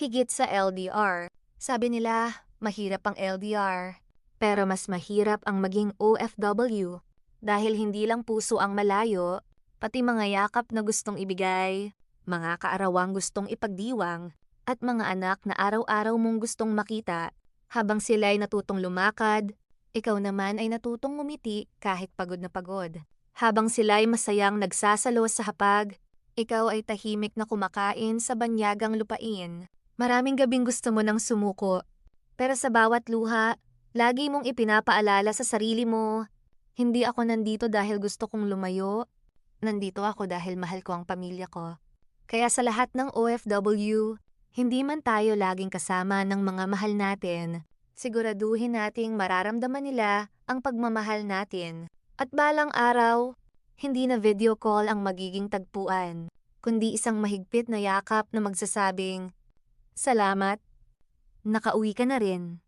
higit sa LDR. Sabi nila, mahirap ang LDR. Pero mas mahirap ang maging OFW dahil hindi lang puso ang malayo, pati mga yakap na gustong ibigay, mga kaarawang gustong ipagdiwang, at mga anak na araw-araw mong gustong makita. Habang sila'y natutong lumakad, ikaw naman ay natutong ngumiti kahit pagod na pagod. Habang sila'y masayang nagsasalo sa hapag, ikaw ay tahimik na kumakain sa banyagang lupain. Maraming gabing gusto mo nang sumuko, pero sa bawat luha, lagi mong ipinapaalala sa sarili mo, hindi ako nandito dahil gusto kong lumayo, nandito ako dahil mahal ko ang pamilya ko. Kaya sa lahat ng OFW, hindi man tayo laging kasama ng mga mahal natin, siguraduhin nating mararamdaman nila ang pagmamahal natin. At balang araw, hindi na video call ang magiging tagpuan, kundi isang mahigpit na yakap na magsasabing, "Salamat, nakauwi ka na rin."